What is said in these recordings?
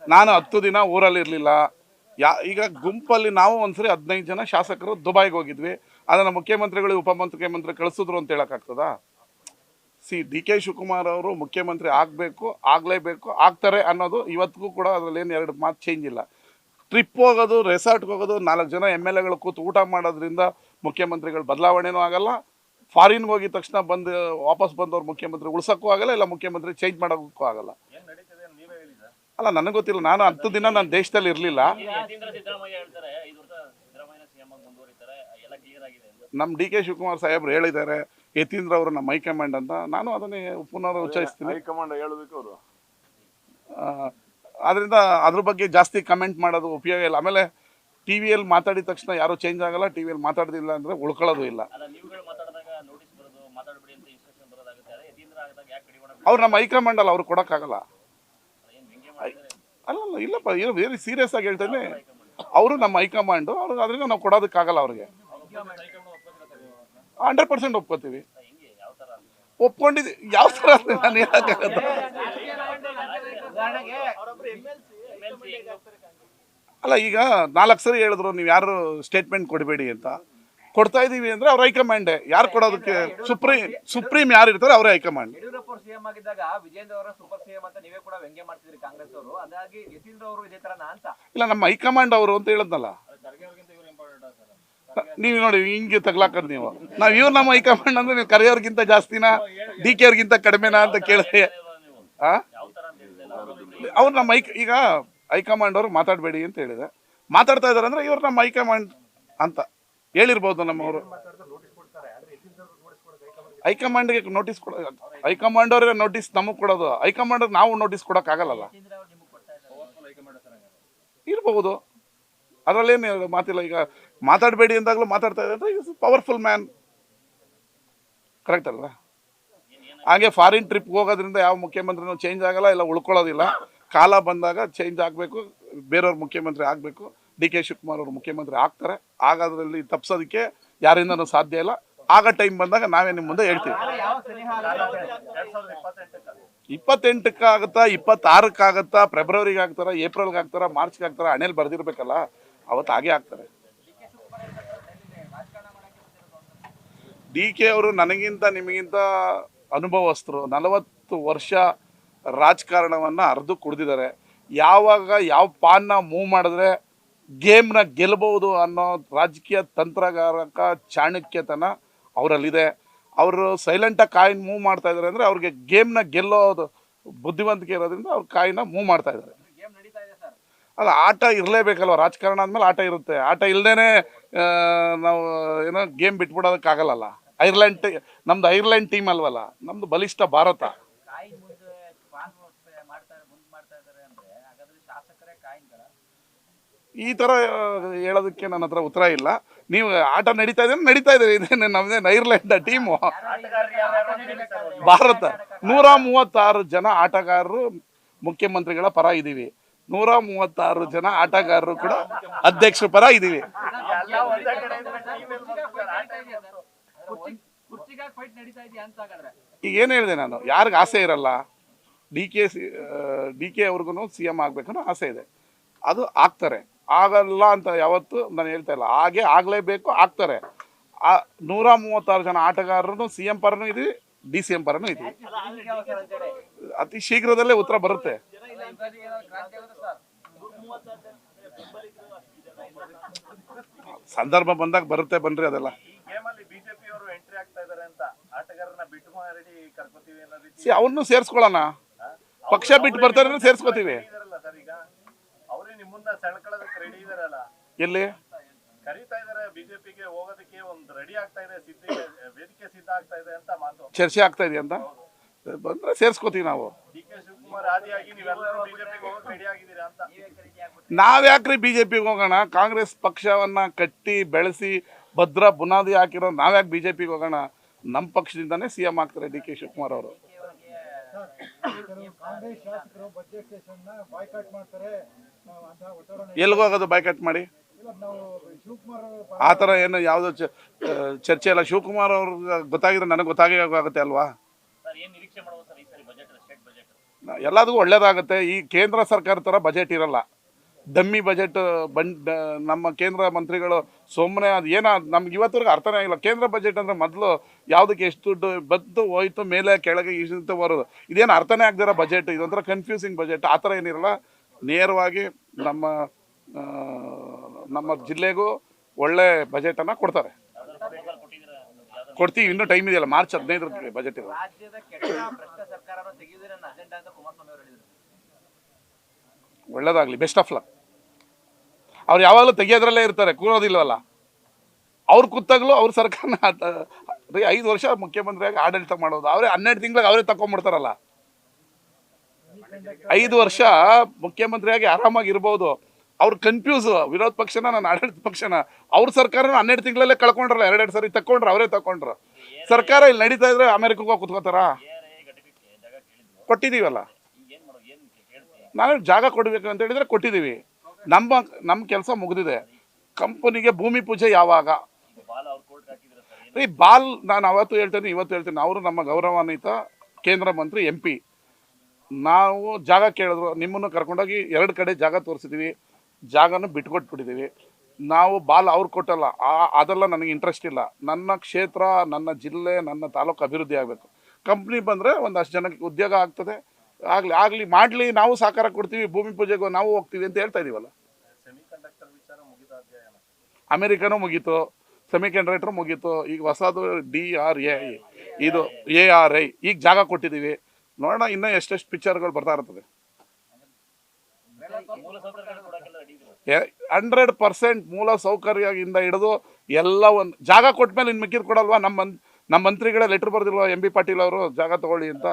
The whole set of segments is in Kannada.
ನಾನು 10 ದಿನ ಊರಲ್ಲಿ ಇರಲಿಲ್ಲ. ಈಗ ಗುಂಪಲ್ಲಿ ನಾವು ಒಂದ್ಸರಿ 15 ಜನ ಶಾಸಕರು ದುಬೈಗೆ ಹೋಗಿದ್ವಿ. ಅದನ್ನು ಮುಖ್ಯಮಂತ್ರಿಗಳು ಉಪಮುಖ್ಯಮಂತ್ರಿ ಕಳಿಸಿದ್ರು ಅಂತ ಹೇಳೋಕ್ಕಾಗ್ತದಾ? ಡಿ ಕೆ ಶಿವಕುಮಾರ್ ಅವರು ಮುಖ್ಯಮಂತ್ರಿ ಆಗಬೇಕು, ಆಗಲೇಬೇಕು, ಆಗ್ತಾರೆ ಅನ್ನೋದು ಇವತ್ತಿಗೂ ಕೂಡ ಅದರಲ್ಲಿ ಏನು 2 ಮಾತು ಚೇಂಜ್ ಇಲ್ಲ. ಟ್ರಿಪ್ ಹೋಗೋದು, ರೆಸಾರ್ಟ್ಗೆ ಹೋಗೋದು, 4 ಜನ MLAಗಳು ಕೂತು ಊಟ ಮಾಡೋದ್ರಿಂದ ಮುಖ್ಯಮಂತ್ರಿಗಳು ಬದಲಾವಣೆನೂ ಆಗಲ್ಲ. ಫಾರಿನ್ಗೆ ಹೋಗಿದ ತಕ್ಷಣ ವಾಪಸ್ ಬಂದವ್ರು ಮುಖ್ಯಮಂತ್ರಿ ಉಳ್ಸೋಕ್ಕೂ ಆಗಲ್ಲ, ಇಲ್ಲ ಮುಖ್ಯಮಂತ್ರಿ ಚೇಂಜ್ ಮಾಡೋಕ್ಕೂ ಆಗಲ್ಲ. ಅಲ್ಲ, ನನಗೆ ಗೊತ್ತಿಲ್ಲ. ನಾನು 10 ದಿನ ನಾನು ದೇಶದಲ್ಲಿ ಇರಲಿಲ್ಲ. ನಮ್ಮ ಡಿ ಕೆ ಶಿವಕುಮಾರ್ ಸಾಹೇಬ್ರು ಹೇಳಿದ್ದಾರೆ, ಯತೀಂದ್ರ ಅವರು ನಮ್ಮ ಹೈಕಮಾಂಡ್ ಅಂತ. ನಾನು ಅದನ್ನೇ ಪುನರ್ ಉಚ್ಚರಿಸ್ತೀನಿ. ಹೈಕಮಾಂಡ್ ಹೇಳೋದಕ್ಕೆ ಅವರು ಅದರಿಂದ ಅದ್ರ ಬಗ್ಗೆ ಜಾಸ್ತಿ ಕಮೆಂಟ್ ಮಾಡೋದು ಉಪಯೋಗ ಇಲ್ಲ. ಆಮೇಲೆ ಟಿವಿಯಲ್ಲಿ ಮಾತಾಡಿದ ತಕ್ಷಣ ಯಾರು ಚೇಂಜ್ ಆಗಲ್ಲ, ಟಿವಿಯಲ್ಲಿ ಮಾತಾಡೋದಿಲ್ಲ ಅಂದರೆ ಉಳ್ಕೊಳ್ಳೋದು ಇಲ್ಲ. ಅವ್ರು ನಮ್ಮ ಹೈಕಮಾಂಡ್ ಅಲ್ಲ, ಅವ್ರು ಕೊಡೋಕ್ಕಾಗಲ್ಲ. ಅಲ್ಲಲ್ಲ, ಇಲ್ಲಪ್ಪ, ಏನು ವೆರಿ ಸೀರಿಯಸ್ ಆಗಿ ಹೇಳ್ತೇನೆ. ಅವರು ನಮ್ಮ ಹೈಕಮಾಂಡು, ಅವ್ರಿಗೆ ಅದರಿಂದ ನಾವು ಕೊಡೋದಕ್ಕಾಗಲ್ಲ. ಅವ್ರಿಗೆ 100% ಒಪ್ಕೋತೀವಿ. ಒಪ್ಕೊಂಡಿದ್ದು ಯಾವ ಥರ ನಾನು ಹೇಳೋಕ್ಕಾಗಲ್ಲ. ಅಲ್ಲ, ಈಗ 4 ಸರಿ ಹೇಳಿದ್ರು ನೀವು ಯಾರು ಸ್ಟೇಟ್ಮೆಂಟ್ ಕೊಡಬೇಡಿ ಅಂತ. ಕೊಡ್ತಾ ಇದೀವಿ ಅಂದ್ರೆ ಅವ್ರ ಹೈಕಮಾಂಡೇ. ಯಾರು ಕೊಡೋದಕ್ಕೆ? ಸುಪ್ರೀಂ ಯಾರು ಇರ್ತಾರೆ ಅವರೇ ಹೈಕಮಾಂಡ್. ಯಡಿಯೂರಪ್ಪ ಸಿಎಂ ಆಗಿದ್ದಾಗ ವಿಜೇಂದ್ರ ಅವರ ಸೂಪರ್ ಸಿಎಂ ಅಂತ ನೀವೇ ಕೂಡ ವ್ಯಂಗ್ಯ ಮಾಡ್ತಿದ್ರಿ ಕಾಂಗ್ರೆಸ್ ಅವರು. ಅದಾಗಿ ಯತೀಂದ್ರ ಅವರು ಇದೇ ತರನಾ ಅಂತ? ಇಲ್ಲ, ನಮ್ಮ ಹೈಕಮಾಂಡ್ ಅವರು ಅಂತ ಹೇಳದ್ನಲ್ಲ. ನೀವು ನೋಡಿ ಹಿಂಗೆ ತಗ್ಲಾಕದ್ ನೀವು. ಇವ್ರು ನಮ್ಮ ಹೈಕಮಾಂಡ್ ಅಂದ್ರೆ ನೀವು ಕರೆಯೋರ್ಗಿಂತ ಜಾಸ್ತಿನಾ, ಡಿ ಕೆ ಅವ್ರಿಗಿಂತ ಕಡಿಮೆನಾ ಅಂತ ಕೇಳಿದ್ರೆ ಅವ್ರು ನಮ್ಮ ಈಗ ಹೈಕಮಾಂಡ್ ಅವರು ಮಾತಾಡಬೇಡಿ ಅಂತ ಹೇಳಿದೆ. ಮಾತಾಡ್ತಾ ಇದಾರೆ ಅಂದ್ರೆ ಇವ್ರು ನಮ್ಮ ಹೈಕಮಾಂಡ್ ಅಂತ ಹೇಳಿರ್ಬೋದು. ನಮ್ಮವರು ಹೈಕಮಾಂಡ್ಗೆ ನೋಟಿಸ್ ಕೊಡ, ಹೈಕಮಾಂಡ್ ಅವ್ರಿಗೆ ನೋಟಿಸ್ ನಮಗೆ ಕೊಡೋದು. ಹೈಕಮಾಂಡ್ ನಾವು ನೋಟಿಸ್ ಕೊಡೋಕ್ಕಾಗಲ್ಲ. ಇರ್ಬಹುದು, ಅದರಲ್ಲೇನು ಮಾತಿಲ್ಲ. ಈಗ ಮಾತಾಡಬೇಡಿ ಅಂದಾಗಲೂ ಮಾತಾಡ್ತಾ ಇದ್ದಾರೆ ಅಂದ್ರೆ ಪವರ್ಫುಲ್ ಮ್ಯಾನ್. ಕರೆಕ್ಟ್ ಅಲ್ವಾ? ಹಾಗೆ ಫಾರಿನ್ ಟ್ರಿಪ್ಗೆ ಹೋಗೋದ್ರಿಂದ ಯಾವ ಮುಖ್ಯಮಂತ್ರಿನೂ ಚೇಂಜ್ ಆಗಲ್ಲ, ಇಲ್ಲ ಉಳ್ಕೊಳ್ಳೋದಿಲ್ಲ. ಕಾಲ ಬಂದಾಗ ಚೇಂಜ್ ಆಗಬೇಕು, ಬೇರೆಯವ್ರ ಮುಖ್ಯಮಂತ್ರಿ ಆಗಬೇಕು. ಡಿ ಕೆ ಶಿವಕುಮಾರ್ ಅವರು ಮುಖ್ಯಮಂತ್ರಿ ಆಗ್ತಾರೆ. ಆಗೋದ್ರಲ್ಲಿ ತಪ್ಪಿಸೋದಕ್ಕೆ ಯಾರಿಂದನೂ ಸಾಧ್ಯ ಇಲ್ಲ. ಆಗ ಟೈಮ್ ಬಂದಾಗ ನಾವೇ ನಿಮ್ಮ ಮುಂದೆ ಹೇಳ್ತೀವಿ. 28ಕ್ಕೆ ಆಗುತ್ತಾ, 26ಕ್ಕೆ ಆಗುತ್ತಾ, ಫೆಬ್ರವರಿಗೆ ಆಗ್ತಾರ, ಏಪ್ರಿಲ್ಗೆ ಆಗ್ತಾರ, ಮಾರ್ಚ್ಗೆ ಆಗ್ತಾರ, ಹಣೆಯಲ್ಲಿ ಬರ್ದಿರ್ಬೇಕಲ್ಲ, ಅವತ್ತು ಹಾಗೆ ಆಗ್ತಾರೆ. ಡಿ ಕೆ ಅವರು ನನಗಿಂತ ನಿಮಗಿಂತ ಅನುಭವಸ್ಥರು. 40 ವರ್ಷ ರಾಜಕಾರಣವನ್ನು ಅರ್ದು ಕುಡಿದಿದ್ದಾರೆ. ಯಾವಾಗ ಯಾವ ಪಾನ್ನ ಮೂವ್ ಮಾಡಿದ್ರೆ ಗೇಮ್ನ ಗೆಲ್ಲಬಹುದು ಅನ್ನೋ ರಾಜಕೀಯ ತಂತ್ರಗಾರಕ ಚಾಣಕ್ಯತನ ಅವರಲ್ಲಿದೆ. ಅವರು ಸೈಲೆಂಟಾಗಿ ಕಾಯಿನ್ ಮೂವ್ ಮಾಡ್ತಾ ಇದ್ದಾರೆ ಅಂದರೆ ಅವ್ರಿಗೆ ಗೇಮ್ನ ಗೆಲ್ಲೋದು ಬುದ್ಧಿವಂತಿಕೆ ಇರೋದ್ರಿಂದ ಅವ್ರು ಕಾಯಿನ ಮೂವ್ ಮಾಡ್ತಾ ಇದ್ದಾರೆ. ಅಲ್ಲ, ಆಟ ಇರಲೇಬೇಕಲ್ವ. ರಾಜಕಾರಣ ಅಂದಮೇಲೆ ಆಟ ಇರುತ್ತೆ. ಆಟ ಇಲ್ಲದೇ ನಾವು ಏನೋ ಗೇಮ್ ಬಿಟ್ಬಿಡೋದಕ್ಕಾಗಲ್ಲ. ನಮ್ದು ಐರ್ಲೆಂಡ್ ಟೀಮ್ ಅಲ್ವಲ್ಲ, ನಮ್ದು ಬಲಿಷ್ಠ ಭಾರತ. ಈ ಥರ ಹೇಳೋದಕ್ಕೆ ನನ್ನ ಹತ್ರ ಉತ್ತರ ಇಲ್ಲ. ನೀವು ಆಟ ನಡೀತಾ ಇದೆ, ಇದೇನು ನಮ್ದೇನು ಐರ್ಲೆಂಡ್ ಟೀಮು? ಭಾರತ 136 ಜನ ಆಟಗಾರರು ಮುಖ್ಯಮಂತ್ರಿಗಳ ಪರ ಇದ್ದೀವಿ. 136 ಜನ ಆಟಗಾರರು ಕೂಡ ಅಧ್ಯಕ್ಷರ ಪರ ಇದ್ದೀವಿ. ಈಗ ಏನು ಹೇಳಿದೆ ನಾನು? ಯಾರಿಗೆ ಆಸೆ ಇರಲ್ಲ? ಡಿ ಕೆ ಅವ್ರಿಗೂ CM ಆಗ್ಬೇಕನ್ನೋ ಆಸೆ ಇದೆ. ಅದು ಆಗ್ತಾರೆ. ಆಗಲ್ಲ ಅಂತ ಯಾವತ್ತು ನಾನು ಹೇಳ್ತಾ ಇಲ್ಲ. ಹಾಗೆ ಆಗಲೇಬೇಕು, ಆಗ್ತಾರೆ. 136 ಜನ ಆಟಗಾರರು CM ಪರನೂ ಇದೀವಿ, DCM ಪರನೂ ಇದೀವಿ. ಅತಿ ಶೀಘ್ರದಲ್ಲೇ ಉತ್ತರ ಬರುತ್ತೆ. ಸಂದರ್ಭ ಬಂದಾಗ ಬರುತ್ತೆ, ಬನ್ರಿ. ಅದೆಲ್ಲ ಅವ್ರನ್ನೂ ಸೇರಿಸ್ಕೊಳ್ಳೋಣ. ಪಕ್ಷ ಬಿಟ್ಟು ಬರ್ತಾರೆ, ಸೇರಿಸ್ಕೋತೀವಿ. ಎಲ್ಲಿ ಚರ್ಚೆ ಆಗ್ತಾ ಇದೆ ಅಂತ ಬಂದ್ರೆ ಸೇರಿಸ್ಕೋತೀವಿ ನಾವು. ನಾವ್ಯಾಕ್ರಿ ಬಿಜೆಪಿಗೆ ಹೋಗೋಣ? ಕಾಂಗ್ರೆಸ್ ಪಕ್ಷವನ್ನ ಕಟ್ಟಿ ಬೆಳೆಸಿ ಭದ್ರ ಬುನಾದಿ ಹಾಕಿರೋ ನಾವ್ಯಾಕೆ ಬಿಜೆಪಿಗೆ ಹೋಗೋಣ? ನಮ್ಮ ಪಕ್ಷದಿಂದಾನೇ CM ಆಗ್ತಾರೆ ಡಿ ಕೆ ಶಿವಕುಮಾರ್ ಅವರು. ಎಲ್ಗೋಗೋದು ಬಾಯ್ಕಾಟ್ ಮಾಡಿ? ಆ ಥರ ಏನು ಯಾವುದೋ ಚರ್ಚೆ ಇಲ್ಲ. ಶಿವಕುಮಾರ್ ಅವ್ರಿಗೆ ಗೊತ್ತಾಗಿದ್ರೆ ನನಗೆ ಗೊತ್ತಾಗೇ ಆಗುತ್ತೆ ಅಲ್ವಾ? ಎಲ್ಲದಕ್ಕೂ ಒಳ್ಳೇದಾಗುತ್ತೆ. ಈ ಕೇಂದ್ರ ಸರ್ಕಾರ ಥರ ಬಜೆಟ್ ಇರಲ್ಲ, ಡಮ್ಮಿ ಬಜೆಟ್ ನಮ್ಮ ಕೇಂದ್ರ ಮಂತ್ರಿಗಳು ಸುಮ್ಮನೆ ಅದು ಏನೋ ನಮ್ಗೆ ಇವತ್ತವರೆಗೂ ಅರ್ಥನೇ ಆಗಿಲ್ಲ. ಕೇಂದ್ರ ಬಜೆಟ್ ಅಂದರೆ ಮೊದಲು ಯಾವುದಕ್ಕೆ ಎಷ್ಟು ದುಡ್ಡು ಬಂದು ಹೋಯ್ತು, ಮೇಲೆ ಕೆಳಗೆ ಇಷ್ಟು ಬರೋದು, ಇದೇನು ಅರ್ಥನೇ ಆಗದಿರೋ ಬಜೆಟ್, ಇದೊಂಥರ ಕನ್ಫ್ಯೂಸಿಂಗ್ ಬಜೆಟ್. ಆ ಥರ ಏನಿರಲ್ಲ, ನೇರವಾಗಿ ನಮ್ಮ ಆ, ನಮ್ಮ ಜಿಲ್ಲೆಗೂ ಒಳ್ಳೆ ಬಜೆಟನ್ನು ಕೊಡ್ತಾರೆ. ಕೊಡ್ತೀವಿ, ಇನ್ನೂ ಟೈಮ್ ಇದೆಯಲ್ಲ, ಮಾರ್ಚ್ 15 ಬಜೆಟ್ ಇದೆ. ರಾಜ್ಯದ ಕೆಟ್ಟ ಭ್ರಷ್ಟ ಸರ್ಕಾರವನ್ನು ತೆಗೆಯುವುದೇ ನನ್ನ ಅಜೆಂಡಾ ಅಂತ ಕುಮಾರಸ್ವಾಮಿ ಅವರು ಹೇಳಿದರು. ಒಳ್ಳೇದಾಗಲಿ, ಬೆಸ್ಟ್ ಆಫ್ ಲಕ್. ಅವ್ರು ಯಾವಾಗಲೂ ತೆಗಿಯೋದ್ರಲ್ಲೇ ಇರ್ತಾರೆ, ಕೂರೋದಿಲ್ವಲ್ಲ. ಅವ್ರು ಕೂತಾಗಲೂ ಅವ್ರ ಸರ್ಕಾರನ 5 ವರ್ಷ ಮುಖ್ಯಮಂತ್ರಿಯಾಗಿ ಆಡಳಿತ ಮಾಡೋದು, ಅವರೇ 12 ತಿಂಗಳಿಗೆ ಅವರೇ ತಗೊಂಡ್ಬಿಡ್ತಾರಲ್ಲ. 5 ವರ್ಷ ಮುಖ್ಯಮಂತ್ರಿಯಾಗಿ ಆರಾಮಾಗಿ ಇರ್ಬೋದು. ಅವ್ರು ಕನ್ಫ್ಯೂಸ್, ವಿರೋಧ ಪಕ್ಷನ ನಾನು ಆಡಳಿತ ಪಕ್ಷನ. ಅವ್ರ ಸರ್ಕಾರನ 12 ತಿಂಗಳಲ್ಲೇ ಕಳ್ಕೊಂಡ್ರಲ್ಲ, 2 ಸರಿ ತಕೊಂಡ್ರು, ಅವರೇ ತಕೊಂಡ್ರು. ಸರ್ಕಾರ ಇಲ್ಲಿ ನಡೀತಾ ಇದ್ರೆ ಅಮೆರಿಕಕ್ಕೆ ಹೋಗಿ ಕುತ್ಕೋತಾರ? ಕೊಟ್ಟಿದ್ದೀವಲ್ಲ, ನಾವು ಜಾಗ ಕೊಡಬೇಕು ಅಂತ ಹೇಳಿದ್ರೆ ಕೊಟ್ಟಿದ್ದೀವಿ. ನಮ್ಮ ಕೆಲಸ ಮುಗಿದಿದೆ. ಕಂಪನಿಗೆ ಭೂಮಿ ಪೂಜೆ ಯಾವಾಗ? ಬಾಲ್ ನಾನು ಅವತ್ತು ಹೇಳ್ತೇನೆ, ಇವತ್ತು ಹೇಳ್ತೇನೆ, ಅವರು ನಮ್ಮ ಗೌರವಾನ್ವಿತ ಕೇಂದ್ರ ಮಂತ್ರಿ MP. ನಾವು ಜಾಗ ಕೇಳಿದ್ರು, ನಿಮ್ಮನ್ನು ಕರ್ಕೊಂಡೋಗಿ 2 ಕಡೆ ಜಾಗ ತೋರಿಸಿದ್ದೀವಿ, ಜಾಗನೂ ಬಿಟ್ಕೊಟ್ಬಿಟ್ಟಿದ್ದೀವಿ. ನಾವು ಬಾಲ್ ಅವ್ರು ಕೊಟ್ಟಲ್ಲ, ಅದೆಲ್ಲ ನನಗೆ ಇಂಟ್ರೆಸ್ಟ್ ಇಲ್ಲ. ನನ್ನ ಕ್ಷೇತ್ರ, ನನ್ನ ಜಿಲ್ಲೆ, ನನ್ನ ತಾಲೂಕು ಅಭಿವೃದ್ಧಿ ಆಗಬೇಕು. ಕಂಪ್ನಿ ಬಂದರೆ ಒಂದಷ್ಟು ಜನಕ್ಕೆ ಉದ್ಯೋಗ ಆಗ್ತದೆ, ಆಗಲಿ ಮಾಡಲಿ, ನಾವು ಸಹಕಾರ ಕೊಡ್ತೀವಿ, ಭೂಮಿ ಪೂಜೆಗೂ ನಾವು ಹೋಗ್ತೀವಿ ಅಂತ ಹೇಳ್ತಾ ಇದ್ದೀವಲ್ಲ. ಅಮೆರಿಕನೂ ಮುಗೀತು, ಸೆಮಿಕಂಡಕ್ಟರ್ ಮುಗೀತು, ಈಗ ಹೊಸದು DRA, ಇದು ARI, ಈಗ ಜಾಗ ಕೊಟ್ಟಿದ್ದೀವಿ. ನೋಡೋಣ ಇನ್ನೂ ಎಷ್ಟೆಷ್ಟು ಪಿಕ್ಚರ್ಗಳು ಬರ್ತಾ ಇರ್ತದೆ. 100% ಮೂಲ ಸೌಕರ್ಯದಿಂದ ಹಿಡಿದು ಎಲ್ಲ ಒಂದು ಜಾಗ ಕೊಟ್ಟ ಮೇಲೆ ಇನ್ನು ಮಿಕ್ಕಿದ್ ಕೊಡಲ್ವಾ? ನಮ್ಮ ಮಂತ್ರಿಗಳೇ ಲೆಟ್ರ್ ಬರ್ದಿಲ್ವಾ MB ಪಾಟೀಲ್ ಅವರು ಜಾಗ ತಗೊಳ್ಳಿ ಅಂತ?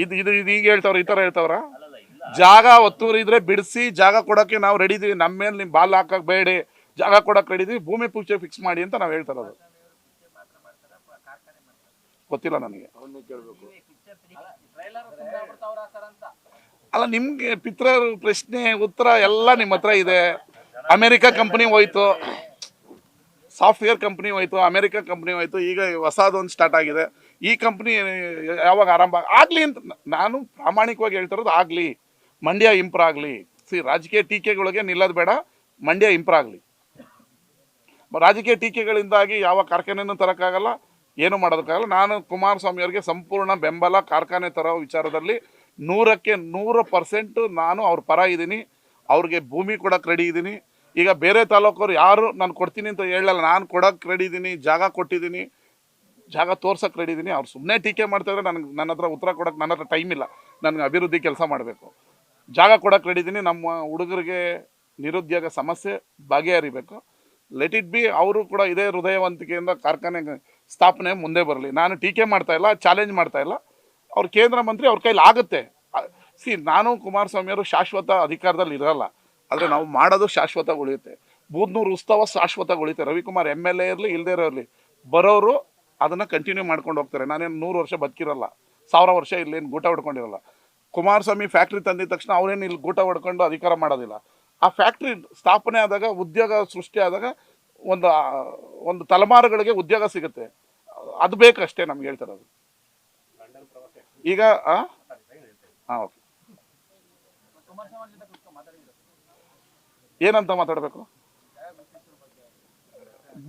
ಇದು ಇದು ಇದು ಈಗ ಹೇಳ್ತಾವ್ರ, ಈ ಥರ ಹೇಳ್ತಾವ್ರ? ಜಾಗ ಒತ್ತುವರಿ ಇದ್ರೆ ಬಿಡಿಸಿ, ಜಾಗ ಕೊಡೋಕ್ಕೆ ನಾವು ರೆಡಿ ಇದೀವಿ. ನಮ್ಮ ಮೇಲೆ ನಿಮ್ಮ ಬಾಲ್ ಹಾಕಕ್ಕೆ ಬೇಡಿ, ಜಾಗ ಕೊಡಕ್ಕೆ ರೆಡಿ ಇದೀವಿ, ಭೂಮಿ ಪೂಜೆ ಫಿಕ್ಸ್ ಮಾಡಿ ಅಂತ ನಾವು ಹೇಳ್ತಾ ಇರೋದು. ಗೊತ್ತಿಲ್ಲ ನನಗೆ. ಅಲ್ಲ, ನಿಮ್ಗೆ ಪಿತ್ರ ಪ್ರಶ್ನೆ ಉತ್ತರ ಎಲ್ಲ ನಿಮ್ಮ ಹತ್ರ ಇದೆ. ಅಮೆರಿಕ ಕಂಪ್ನಿ ಹೋಯ್ತು, ಸಾಫ್ಟ್ವೇರ್ ಕಂಪ್ನಿ ಹೋಯ್ತು, ಅಮೆರಿಕ ಕಂಪ್ನಿ ಹೋಯ್ತು, ಈಗ ಹೊಸದೊಂದು ಸ್ಟಾರ್ಟ್ ಆಗಿದೆ. ಈ ಕಂಪ್ನಿ ಯಾವಾಗ ಆರಂಭ ಆಗಲಿ ಅಂತ ನಾನು ಪ್ರಾಮಾಣಿಕವಾಗಿ ಹೇಳ್ತಿರೋದು. ಆಗಲಿ, ಮಂಡ್ಯ ಇಂಪ್ರೂವ್ ಆಗಲಿ. ರಾಜಕೀಯ ಟೀಕೆಗಳಿಗೆ ನಿಲ್ಲೋದು ಬೇಡ, ಮಂಡ್ಯ ಇಂಪ್ರೂವ್ ಆಗಲಿ. ರಾಜಕೀಯ ಟೀಕೆಗಳಿಂದಾಗಿ ಯಾವ ಕಾರ್ಖಾನೆನೂ ತರೋಕ್ಕಾಗಲ್ಲ, ಏನು ಮಾಡೋದಕ್ಕಾಗಲ್ಲ. ನಾನು ಕುಮಾರಸ್ವಾಮಿ ಅವರಿಗೆ ಸಂಪೂರ್ಣ ಬೆಂಬಲ. ಕಾರ್ಖಾನೆ ತರೋ ವಿಚಾರದಲ್ಲಿ 100ಕ್ಕೆ 100% ನಾನು ಅವ್ರ ಪರ ಇದ್ದೀನಿ. ಅವ್ರಿಗೆ ಭೂಮಿ ಕೊಡೋಕೆ ರೆಡಿ ಇದ್ದೀನಿ. ಈಗ ಬೇರೆ ತಾಲೂಕವ್ರು ಯಾರು ನಾನು ಕೊಡ್ತೀನಿ ಅಂತ ಹೇಳಲ್ಲ, ನಾನು ಕೊಡೋಕೆ ರೆಡಿ ಇದ್ದೀನಿ, ಜಾಗ ಕೊಟ್ಟಿದ್ದೀನಿ, ಜಾಗ ತೋರ್ಸೋಕೆ ರೆಡಿ ಇದ್ದೀನಿ. ಅವ್ರು ಸುಮ್ಮನೆ ಟೀಕೆ ಮಾಡ್ತಾಯಿದ್ರೆ ನನ್ನ ಹತ್ರ ಉತ್ತರ ಕೊಡೋಕೆ ನನ್ನ ಹತ್ರ ಟೈಮ್ ಇಲ್ಲ. ನನಗೆ ಅಭಿವೃದ್ಧಿ ಕೆಲಸ ಮಾಡಬೇಕು, ಜಾಗ ಕೊಡೋಕೆ ರೆಡಿ ಇದ್ದೀನಿ. ನಮ್ಮ ಹುಡುಗರಿಗೆ ನಿರುದ್ಯೋಗ ಸಮಸ್ಯೆ ಬಗೆಹರಿಬೇಕು. Let it be. ಅವರು ಕೂಡ ಇದೇ ಹೃದಯವಂತಿಕೆಯಿಂದ ಕಾರ್ಖಾನೆ ಸ್ಥಾಪನೆ ಮುಂದೆ ಬರಲಿ. ನಾನು ಟೀಕೆ ಮಾಡ್ತಾಯಿಲ್ಲ, ಚಾಲೆಂಜ್ ಮಾಡ್ತಾಯಿಲ್ಲ. ಅವ್ರ ಕೇಂದ್ರ ಮಂತ್ರಿ, ಅವ್ರ ಕೈಲಿ ಆಗುತ್ತೆ. ನಾನು ಕುಮಾರಸ್ವಾಮಿಯವರು ಶಾಶ್ವತ ಅಧಿಕಾರದಲ್ಲಿ ಇರಲ್ಲ, ಆದರೆ ನಾವು ಮಾಡೋದು ಶಾಶ್ವತ ಉಳಿಯುತ್ತೆ. ಬೂದ್ನೂರು ಉತ್ಸವ ಶಾಶ್ವತ ಉಳಿಯುತ್ತೆ. ರವಿಕುಮಾರ್ MLA ಇರಲಿ, ಇಲ್ಲದೇ ಇರಲಿ, ಬರೋರು ಅದನ್ನು ಕಂಟಿನ್ಯೂ ಮಾಡ್ಕೊಂಡು ಹೋಗ್ತಾರೆ. ನಾನೇನು 100 ವರ್ಷ ಬದುಕಿರಲ್ಲ, 1000 ವರ್ಷ ಇಲ್ಲೇನು ಗೂಟ ಹೊಡ್ಕೊಂಡಿರಲ್ಲ. ಕುಮಾರಸ್ವಾಮಿ ಫ್ಯಾಕ್ಟ್ರಿ ತಂದಿದ ತಕ್ಷಣ ಅವ್ರೇನು ಇಲ್ಲಿ ಗೂಟ ಹೊಡ್ಕೊಂಡು ಅಧಿಕಾರ ಮಾಡೋದಿಲ್ಲ. ಆ ಫ್ಯಾಕ್ಟ್ರಿ ಸ್ಥಾಪನೆ ಆದಾಗ, ಉದ್ಯೋಗ ಸೃಷ್ಟಿ ಆದಾಗ ಒಂದು ತಲೆಮಾರುಗಳಿಗೆ ಉದ್ಯೋಗ ಸಿಗುತ್ತೆ. ಅದು ಬೇಕಷ್ಟೇ ನಮ್ಗೆ ಹೇಳ್ತಿರೋದು. ಈಗ ಓಕೆ, ಏನಂತ ಮಾತಾಡಬೇಕು?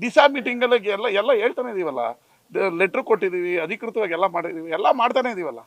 ದಿಶಾ ಮೀಟಿಂಗಲ್ಲಿ ಎಲ್ಲ ಹೇಳ್ತಾನೆ ಇದೀವಲ್ಲ, ಲೆಟ್ರ್ ಕೊಟ್ಟಿದ್ದೀವಿ, ಅಧಿಕೃತವಾಗಿ ಎಲ್ಲ ಮಾಡಿದ್ದೀವಿ, ಎಲ್ಲ ಮಾಡ್ತಾನೆ ಇದೀವಲ್ಲ.